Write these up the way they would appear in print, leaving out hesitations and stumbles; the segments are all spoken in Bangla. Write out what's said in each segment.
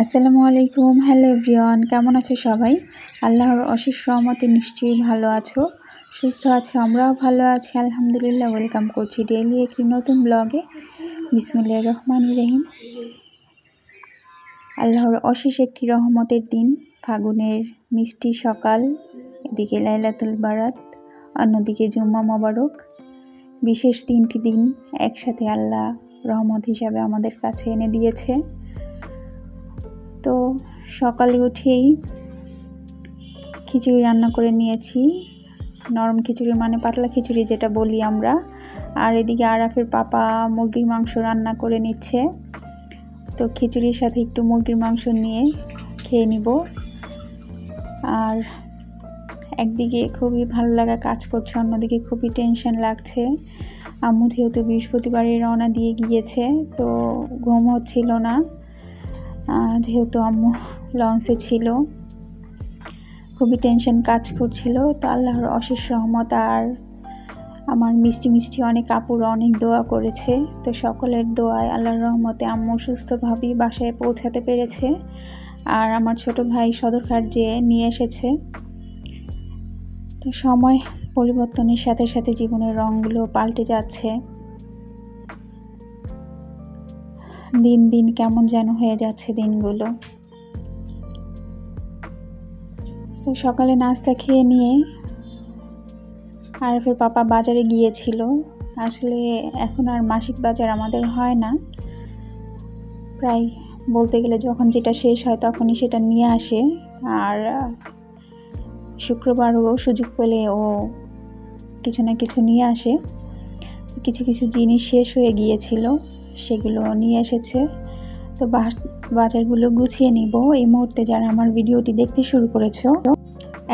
আসসালামু আলাইকুম। হ্যালো এভরিওয়ান, কেমন আছো সবাই? আল্লাহর অশেষ রহমতে নিশ্চয়ই ভালো আছো, সুস্থ আছো। আমরাও ভালো আছি আলহামদুলিল্লাহ। ওয়েলকাম করছি ডেইলি একটি নতুন ব্লগে। বিসমিল্লাহির রহমানির রহিম। আল্লাহর অশেষ একটি রহমতের দিন, ফাগুনের মিষ্টি সকাল, এদিকে লাইলাতুল বারাত, অন্যদিকে জুম্মা মোবারক। বিশেষ তিনটি দিন একসাথে আল্লাহ রহমত হিসাবে আমাদের কাছে এনে দিয়েছে। তো সকালে উঠেই খিচুড়ি রান্না করে নিয়েছি, নরম খিচুড়ি মানে পাতলা খিচুড়ি যেটা বলি আমরা। আর এদিকে আরাফের পাপা মুরগির মাংস রান্না করে নিচ্ছে। তো খিচুড়ির সাথে একটু মুরগির মাংস নিয়ে খেয়ে নিব। আর একদিকে খুবই ভালো লাগা কাজ করছে, অন্যদিকে খুবই টেনশন লাগছে। আম্মু যেহেতু বৃহস্পতিবারে রওনা দিয়ে গিয়েছে, তো ঘুম হচ্ছিল না, যেহেতু আম্মু লঞ্চে ছিল, খুবই টেনশন কাজ করছিল। তো আল্লাহর অশেষ রহমত আর আমার মিষ্টি মিষ্টি অনেক আপুরা অনেক দোয়া করেছে। তো সকলের দোয়ায় আল্লাহর রহমতে আম্মু সুস্থভাবেই বাসায় পৌঁছাতে পেরেছে। আর আমার ছোট ভাই সদরঘাট যেয়ে নিয়ে এসেছে। তো সময় পরিবর্তনের সাথে সাথে জীবনের রঙগুলো পাল্টে যাচ্ছে। দিন দিন কেমন যেন হয়ে যাচ্ছে দিনগুলো। তো সকালে নাস্তা খেয়ে নিয়ে আরাফের পাপা বাজারে গিয়েছিল। আসলে এখন আর মাসিক বাজার আমাদের হয় না, প্রায় বলতে গেলে যখন যেটা শেষ হয় তখনই সেটা নিয়ে আসে। আর শুক্রবারও সুযোগ পেলে ও কিছু না কিছু নিয়ে আসে। তো কিছু কিছু জিনিস শেষ হয়ে গিয়েছিল, সেগুলো নিয়ে এসেছে। তো বাজারগুলো গুছিয়ে নিব। এই মুহূর্তে যারা আমার ভিডিওটি দেখতে শুরু করেছো,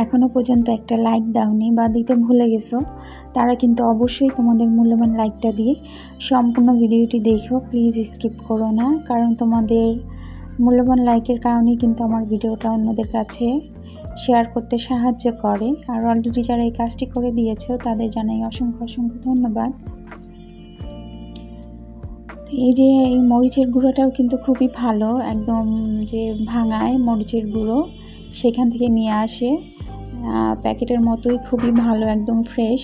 এখনও পর্যন্ত একটা লাইক দাওনি বা দিতে ভুলে গেছো, তারা কিন্তু অবশ্যই তোমাদের মূল্যবান লাইকটা দিয়ে সম্পূর্ণ ভিডিওটি দেখো। প্লিজ স্কিপ করো না, কারণ তোমাদের মূল্যবান লাইকের কারণেই কিন্তু আমার ভিডিওটা অন্যদের কাছে শেয়ার করতে সাহায্য করে। আর অলরেডি যারা এই কাজটি করে দিয়েছো তাদের জানাই অসংখ্য অসংখ্য ধন্যবাদ। এই যে এই মরিচের গুঁড়োটাও কিন্তু খুবই ভালো, একদম যে ভাঙায় মরিচের গুঁড়ো সেখান থেকে নিয়ে আসে, প্যাকেটের মতোই খুবই ভালো, একদম ফ্রেশ।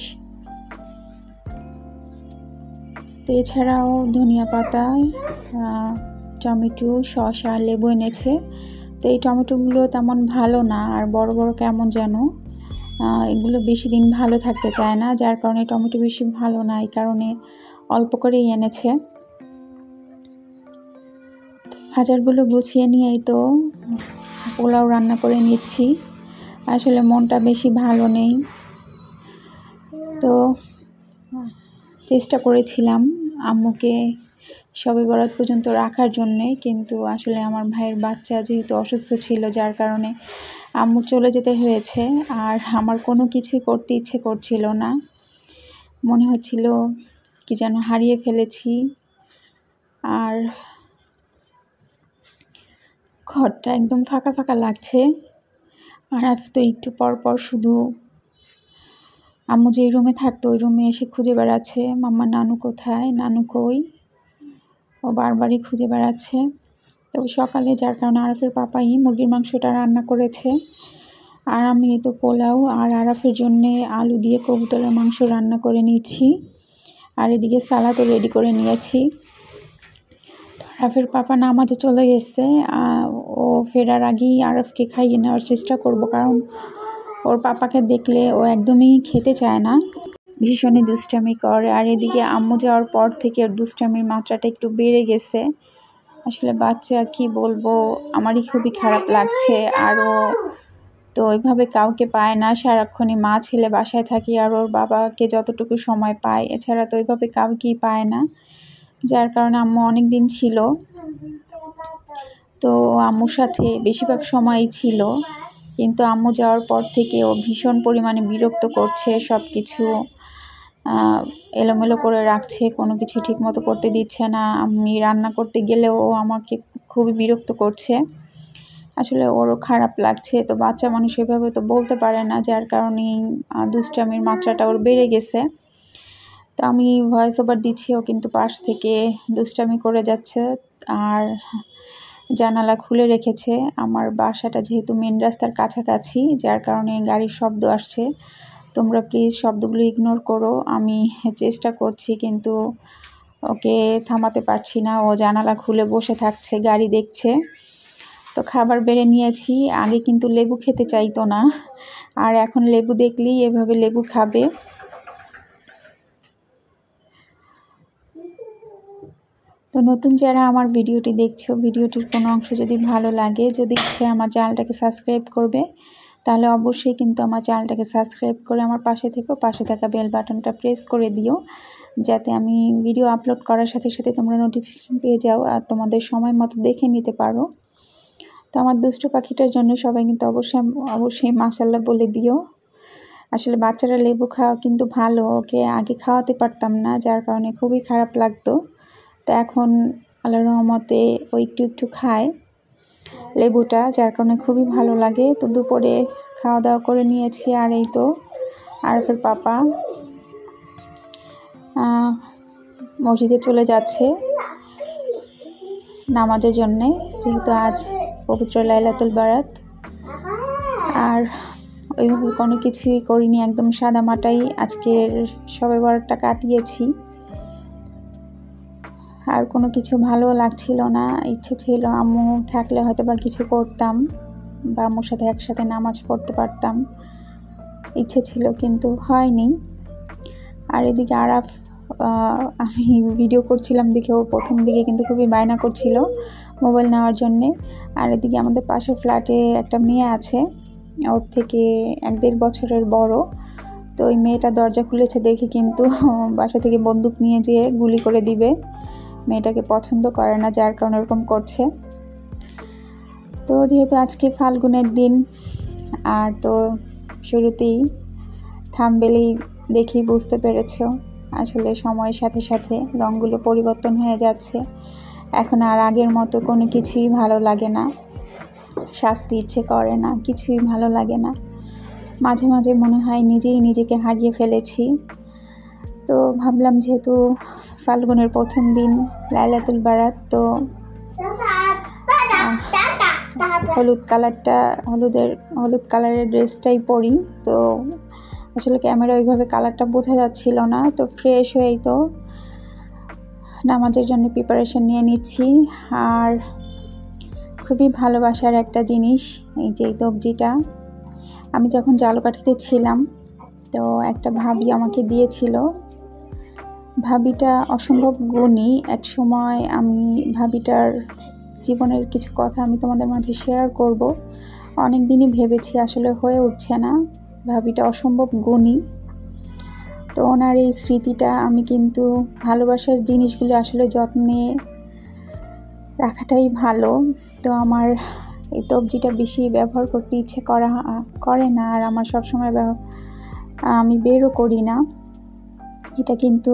তো এছাড়াও ধনিয়া পাতা, টমেটো, শসা, লেবু এনেছে। তো এই টমেটোগুলো তেমন ভালো না, আর বড় বড় কেমন যেন, এগুলো বেশি দিন ভালো থাকতে চায় না, যার কারণে টমেটো বেশি ভালো না, এই কারণে অল্প করেই এনেছে। বাজারগুলো গুছিয়ে নিয়েই তো পোলাও রান্না করে নিচ্ছি। আসলে মনটা বেশি ভালো নেই, তো চেষ্টা করেছিলাম আম্মুকে শবে বরাত পর্যন্ত রাখার জন্যে, কিন্তু আসলে আমার ভাইয়ের বাচ্চা যেহেতু অসুস্থ ছিল, যার কারণে আম্মু চলে যেতে হয়েছে। আর আমার কোনো কিছুই করতে ইচ্ছে করছিল না, মনে হচ্ছিল কি যেন হারিয়ে ফেলেছি। আর ঘরটা একদম ফাঁকা ফাঁকা লাগছে। আর তো একটু পর পর শুধু আম্মু যে রুমে থাকতো ওই রুমে এসে খুঁজে বেড়াচ্ছে, মাম্মা নানু কোথায়, নানু কই, ও বারবারই খুঁজে বেড়াচ্ছে। তো সকালে যার কারণে আরাফের পাপাই মুরগির মাংসটা রান্না করেছে, আর আমি তো পোলাও আর আরাফের জন্যে আলু দিয়ে কবুতরের মাংস রান্না করে নিচ্ছি। আর এদিকে সালাদও রেডি করে নিয়েছি। আরাফের পাপা নামাজে চলে গেছে, ও ফেরার আগেই আরাফকে খাইয়ে নেওয়ার চেষ্টা করব, কারণ ওর পাপাকে দেখলে ও একদমই খেতে চায় না, ভীষণই দুষ্টামি করে। আর এদিকে আম্মু যাওয়ার পর থেকে ওর দুষ্টামির মাত্রাটা একটু বেড়ে গেছে। আসলে বাচ্চা কি বলবো, আমারই খুবই খারাপ লাগছে। আর ও তো ওইভাবে কাউকে পায় না, সারাক্ষণই মা ছেলে বাসায় থাকি, আর ওর বাবাকে যতটুকু সময় পায়, এছাড়া তো ওইভাবে কাউকেই পায় না। যার কারণে আম্মু অনেক দিন ছিল, তো আম্মুর সাথে বেশিরভাগ সময়ই ছিল। কিন্তু আম্মু যাওয়ার পর থেকে ও ভীষণ পরিমাণে বিরক্ত করছে, সব কিছু এলোমেলো করে রাখছে, কোনো কিছু ঠিকমতো করতে দিচ্ছে না। আমি রান্না করতে গেলেও ও আমাকে খুবই বিরক্ত করছে। আসলে ওরও খারাপ লাগছে। তো বাচ্চা মানুষ এভাবে তো বলতে পারে না, যার কারণেই দুষ্টামির মাত্রাটা ওর বেড়ে গেছে। তো আমি ভয়েস ওভার দিচ্ছি, ও কিন্তু পাশ থেকে দুষ্টামি করে যাচ্ছে। আর জানালা খুলে রেখেছে। আমার বাসাটা যেহেতু মেন রাস্তার কাছাকাছি, যার কারণে গাড়ির শব্দ আসছে। তোমরা প্লিজ শব্দগুলো ইগনোর করো। আমি চেষ্টা করছি কিন্তু ওকে থামাতে পারছি না। ও জানালা খুলে বসে থাকছে, গাড়ি দেখছে। তো খাবার বেড়ে নিয়েছি। আগে কিন্তু লেবু খেতে চাইতো না, আর এখন লেবু দেখলেই এভাবে লেবু খাবে। তো নতুন যারা আমার ভিডিওটি দেখছো, ভিডিওটির কোনো অংশ যদি ভালো লাগে, যদি ইচ্ছে আমার চ্যানেলটাকে সাবস্ক্রাইব করবে, তাহলে অবশ্যই কিন্তু আমার চ্যানেলটাকে সাবস্ক্রাইব করে আমার পাশে থেকো। পাশে থাকা বেল বাটনটা প্রেস করে দিও, যাতে আমি ভিডিও আপলোড করার সাথে সাথে তোমরা নোটিফিকেশন পেয়ে যাও আর তোমাদের সময় মতো দেখে নিতে পারো। তো আমার দুষ্টু পাখিটার জন্য সবাই কিন্তু অবশ্যই মাশাআল্লাহ বলে দিও। আসলে বাচ্চারা লেবু খাওয়া কিন্তু ভালো, ওকে আগে খাওয়াতে পারতাম না, যার কারণে খুবই খারাপ লাগতো। তো এখন আল্লাহর রহমতে ও একটু একটু খায় লেবুটা, যার কারণে খুবই ভালো লাগে। তো দুপুরে খাওয়া দাওয়া করে নিয়েছি। আর এই তো আরাফের পাপা মসজিদে চলে যাচ্ছে নামাজের জন্যে, যেহেতু আজ পবিত্র লাইলাতুল বারাত। আর ওইভাবে কোনো কিছুই করিনি, একদম সাদা মাটাই আজকের শবে বরাতটা কাটিয়েছি। আর কোনো কিছু ভালো লাগছিল না। ইচ্ছে ছিল আম্মু থাকলে হয়তো বা কিছু করতাম বা আম্মুর সাথে একসাথে নামাজ পড়তে পারতাম, ইচ্ছে ছিল কিন্তু হয়নি। আর এদিকে আরাফ, আমি ভিডিও করছিলাম দেখে ও প্রথম দিকে কিন্তু খুবই বায়না করছিল মোবাইল নেওয়ার জন্যে। আর এদিকে আমাদের পাশের ফ্ল্যাটে একটা মেয়ে আছে, ওর থেকে 1-1.5 বছরের বড়। তো ওই মেয়েটা দরজা খুলেছে দেখে কিন্তু বাসা থেকে বন্দুক নিয়ে যেয়ে গুলি করে দিবে। মেয়েটাকে পছন্দ করে না, যার কারণে এরকম করছে। তো যেহেতু আজকে ফাল্গুনের দিন, আর তো শুরুতেই থাম্বনেইলেই দেখি বুঝতে পেরেছো, আসলে সময়ের সাথে সাথে রঙগুলো পরিবর্তন হয়ে যাচ্ছে। এখন আর আগের মতো কোনো কিছুই ভালো লাগে না, শাস্তি ইচ্ছে করে না, কিছুই ভালো লাগে না। মাঝে মাঝে মনে হয় নিজেই নিজেকে হারিয়ে ফেলেছি। তো ভাবলাম যেহেতু ফাল্গুনের প্রথম দিন লাইলাতুল বারাত, তো হলুদ কালারের ড্রেসটাই পরি। তো আসলে ক্যামেরা ওইভাবে কালারটা বোঝা যাচ্ছিল না, তো ফ্রেশ হয়েই তো নামাজের জন্য প্রিপারেশন নিয়ে নিচ্ছি। আর খুবই ভালোবাসার একটা জিনিস এই যে তবজিটা। আমি যখন জালকাঠিতে ছিলাম, তো একটা ভাবি আমাকে দিয়েছিল। ভাবিটা অসম্ভব গুণী। এক সময় আমি ভাবিটার জীবনের কিছু কথা আমি তোমাদের মাঝে শেয়ার করব। অনেক দিনই ভেবেছি, আসলে হয়ে উঠছে না। ভাবিটা অসম্ভব গুণী। তো ওনার এই স্মৃতিটা আমি কিন্তু, ভালোবাসার জিনিসগুলো আসলে যত্নে রাখাটাই ভালো। তো আমার এই তবজিটা বেশি ব্যবহার করতে ইচ্ছে করে না, আর আমার সবসময় আমি বেরও করি না। এটা কিন্তু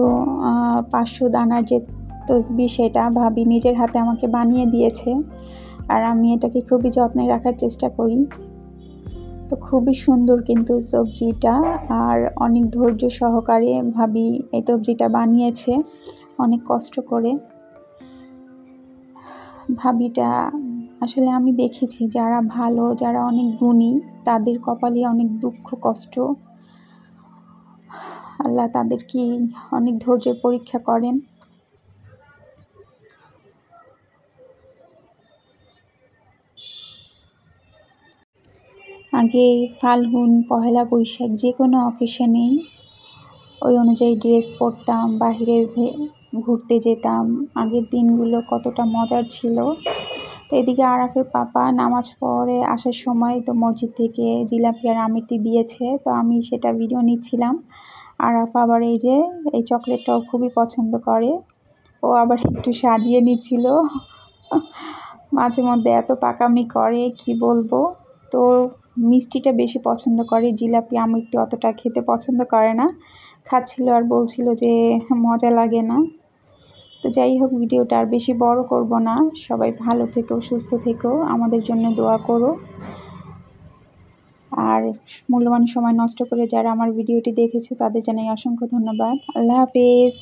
500 দানার যে তসবি, সেটা ভাবি নিজের হাতে আমাকে বানিয়ে দিয়েছে, আর আমি এটাকে খুবই যত্নে রাখার চেষ্টা করি। তো খুবই সুন্দর কিন্তু তবজিটা, আর অনেক ধৈর্য সহকারে ভাবি এই তবজিটা বানিয়েছে, অনেক কষ্ট করে। ভাবিটা আসলে আমি দেখেছি যারা ভালো, যারা অনেক গুণী, তাদের কপালে অনেক দুঃখ কষ্ট। আল্লাহ তাদেরকে অনেক ধৈর্যের পরীক্ষা করেন। আগে ফাল্গুন, পহেলা বৈশাখ যে কোনো অকেশনেই ওই অনুযায়ী ড্রেস পরতাম, বাহিরে ঘুরতে যেতাম। আগের দিনগুলো কতটা মজার ছিল। তো এদিকে আরাফের পাপা নামাজ পড়ে আসার সময় তো মসজিদ থেকে জিলাপি আর আমিরটি দিয়েছে, তো আমি সেটা ভিডিও নিচ্ছিলাম। আরাফ আবার এই যে এই চকলেটটাও খুবই পছন্দ করে, ও আবার একটু সাজিয়ে নিচ্ছিল। মাঝে মধ্যে এত পাকামি করে কি বলবো। তো মিষ্টিটা বেশি পছন্দ করে, জিলাপি আমিরটি অতটা খেতে পছন্দ করে না। খাচ্ছিল আর বলছিল যে মজা লাগে না। তো যাই হোক, ভিডিওটা আর বেশি বড় করব না। সবাই ভালো থেকো, সুস্থ থেকো, আমাদের জন্য দোয়া করো। আর মূল্যবান সময় নষ্ট করে যারা আমার ভিডিওটি দেখেছো, তাদের জানাই অসংখ্য ধন্যবাদ। আল্লাহ হাফেজ।